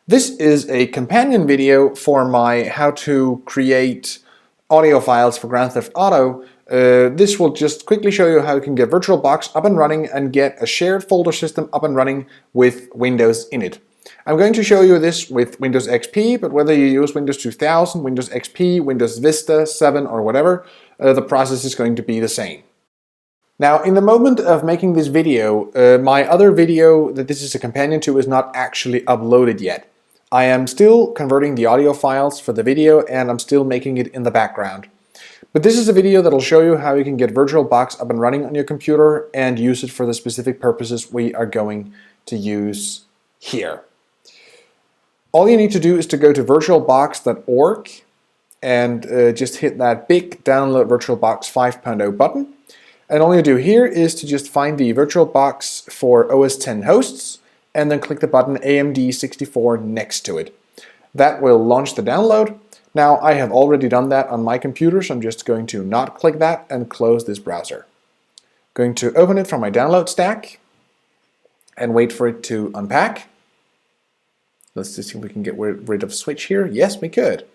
This is a companion video for my how to create audio files for Grand Theft Auto. This will just quickly show you how you can get VirtualBox up and running and get a shared folder system up and running with Windows in it. I'm going to show you this with Windows XP, but whether you use Windows 2000, Windows XP, Windows Vista 7 or whatever, the process is going to be the same. Now, in the moment of making this video, my other video that this is a companion to is not actually uploaded yet. I am still converting the audio files for the video and I'm still making it in the background. But this is a video that will show you how you can get VirtualBox up and running on your computer and use it for the specific purposes we are going to use here. All you need to do is to go to virtualbox.org and just hit that big download VirtualBox 5.0 button. And all you do here is to just find the VirtualBox for OS X hosts and then click the button AMD 64 next to it. That will launch the download. Now I have already done that on my computer, so I'm just going to not click that and close this browser. Going to open it from my download stack and wait for it to unpack. Let's just see if we can get rid of switch here. Yes, we could.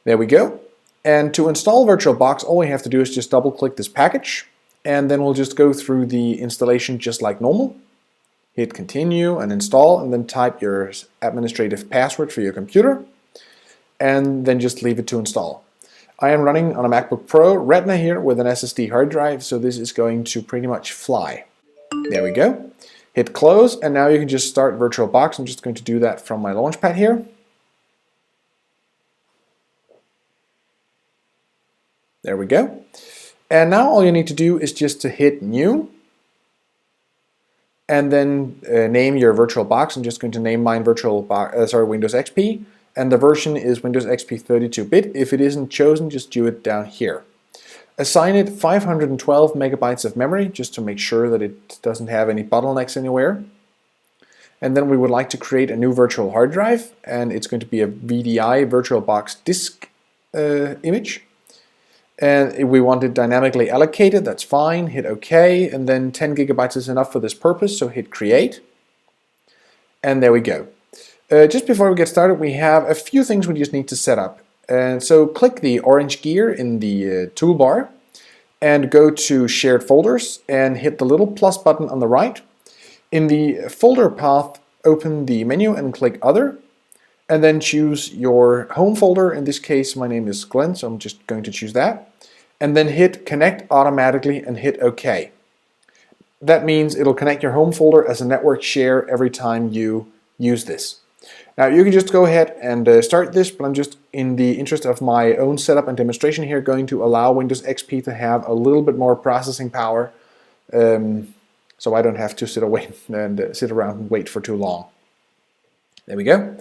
There we go. And to install VirtualBox, all we have to do is just double click this package and then we'll just go through the installation just like normal. Hit continue and install and then type your administrative password for your computer and then just leave it to install. I am running on a MacBook Pro Retina here with an SSD hard drive, so this is going to pretty much fly. There we go. Hit close and now you can just start VirtualBox. I'm just going to do that from my launchpad here. There we go. And now all you need to do is just to hit new and then name your VirtualBox. I'm just going to name mine Windows XP, and the version is Windows XP 32-bit. If it isn't chosen, just do it down here. Assign it 512 megabytes of memory, just to make sure that it doesn't have any bottlenecks anywhere. And then we would like to create a new virtual hard drive, and it's going to be a VDI VirtualBox disk image. And we want it dynamically allocated, that's fine, hit OK, and then 10 gigabytes is enough for this purpose, so hit create. And there we go. Just before we get started, we have a few things we just need to set up. And so click the orange gear in the toolbar and go to shared folders and hit the little plus button on the right. In the folder path, open the menu and click other. And then choose your home folder. In this case, my name is Glenn, so I'm just going to choose that. And then hit connect automatically and hit OK. That means it'll connect your home folder as a network share every time you use this. Now you can just go ahead and start this, but I'm just, in the interest of my own setup and demonstration here, going to allow Windows XP to have a little bit more processing power, so I don't have to sit around and wait for too long. There we go.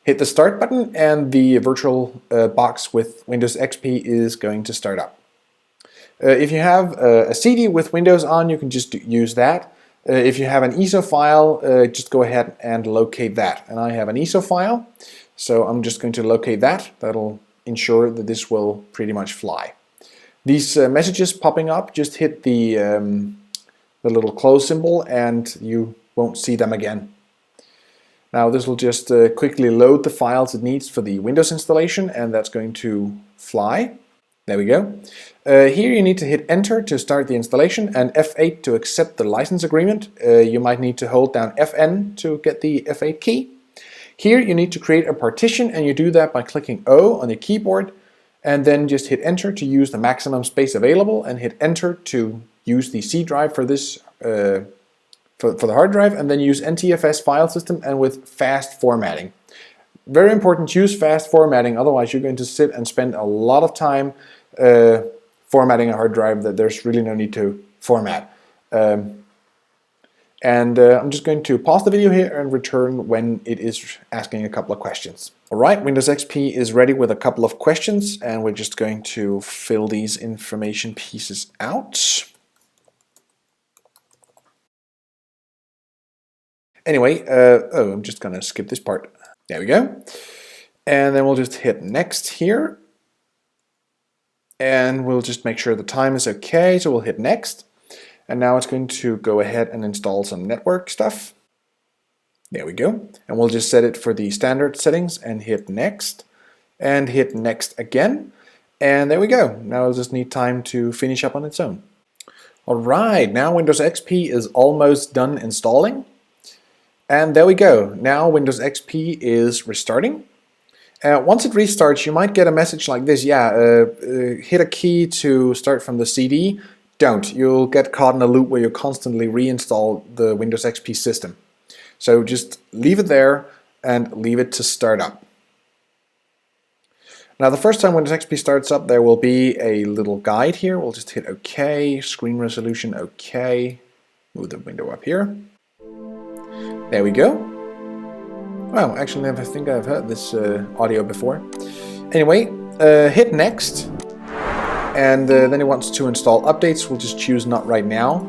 Hit the start button and the VirtualBox with Windows XP is going to start up. If you have a CD with Windows on, you can just use that. If you have an ISO file, just go ahead and locate that. And I have an ISO file, so I'm just going to locate that. That'll ensure that this will pretty much fly. These messages popping up, just hit the little close symbol and you won't see them again. Now this will just quickly load the files it needs for the Windows installation, and that's going to fly. There we go. Here you need to hit enter to start the installation and F8 to accept the license agreement. You might need to hold down FN to get the F8 key. Here you need to create a partition, and you do that by clicking O on your keyboard and then just hit enter to use the maximum space available and hit enter to use the C drive for this for the hard drive, and then use NTFS file system and with fast formatting. Very important, use fast formatting, otherwise you're going to sit and spend a lot of time formatting a hard drive that there's really no need to format. I'm just going to pause the video here and return when it is asking a couple of questions. Alright, Windows XP is ready with a couple of questions, and we're just going to fill these information pieces out. Anyway, I'm just going to skip this part. There we go. And then we'll just hit next here. And we'll just make sure the time is okay, so we'll hit next. And now it's going to go ahead and install some network stuff. There we go. And we'll just set it for the standard settings and hit next. And hit next again. And there we go. Now it'll just need time to finish up on its own. Alright, now Windows XP is almost done installing. And there we go. Now Windows XP is restarting. Once it restarts, you might get a message like this. Hit a key to start from the CD. Don't. You'll get caught in a loop where you constantly reinstall the Windows XP system. So just leave it there and leave it to start up. Now the first time Windows XP starts up, there will be a little guide here. We'll just hit OK, screen resolution OK. Move the window up here. There we go. Well, actually I think I've heard this audio before. Anyway, hit next. And then it wants to install updates. We'll just choose not right now.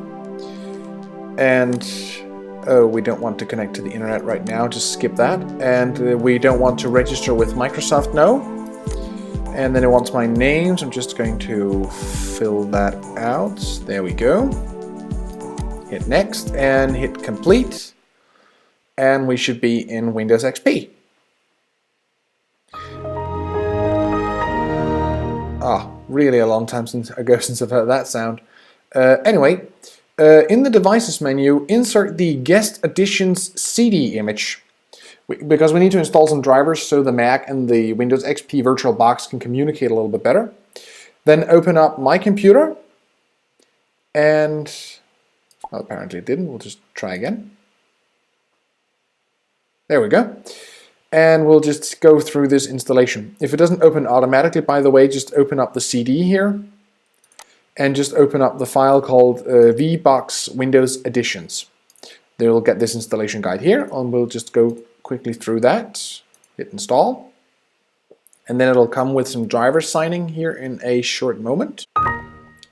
And we don't want to connect to the internet right now. Just skip that. And we don't want to register with Microsoft. No. And then it wants my names. I'm just going to fill that out. There we go. Hit next and hit complete. And we should be in Windows XP. Really a long time ago since I've heard that sound. Anyway, in the Devices menu, insert the Guest Editions CD image. Because we need to install some drivers so the Mac and the Windows XP VirtualBox can communicate a little bit better. Then open up My Computer. And, well, apparently it didn't. We'll just try again. There we go. And we'll just go through this installation. If it doesn't open automatically, by the way, just open up the CD here. And just open up the file called VBox Windows Editions. Then we'll get this installation guide here, and we'll just go quickly through that. Hit install. And then it'll come with some driver signing here in a short moment.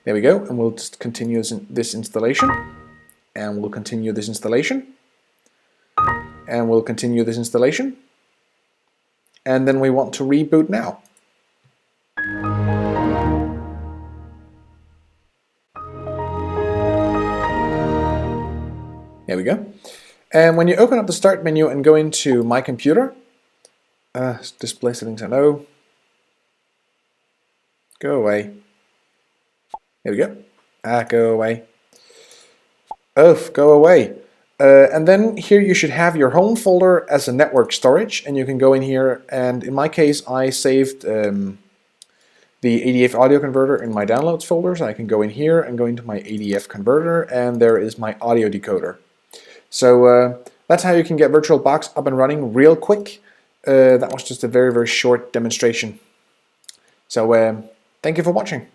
There we go, and we'll just continue this installation. And we'll continue this installation. And we'll continue this installation. And then we want to reboot now. There we go. And when you open up the Start menu and go into My Computer, display settings are no. Go away. There we go. Go away. Go away. And then here you should have your home folder as a network storage, and you can go in here, and in my case I saved the ADF audio converter in my downloads folder, so I can go in here and go into my ADF converter, and there is my audio decoder. So that's how you can get VirtualBox up and running real quick. That was just a very, very short demonstration. So thank you for watching.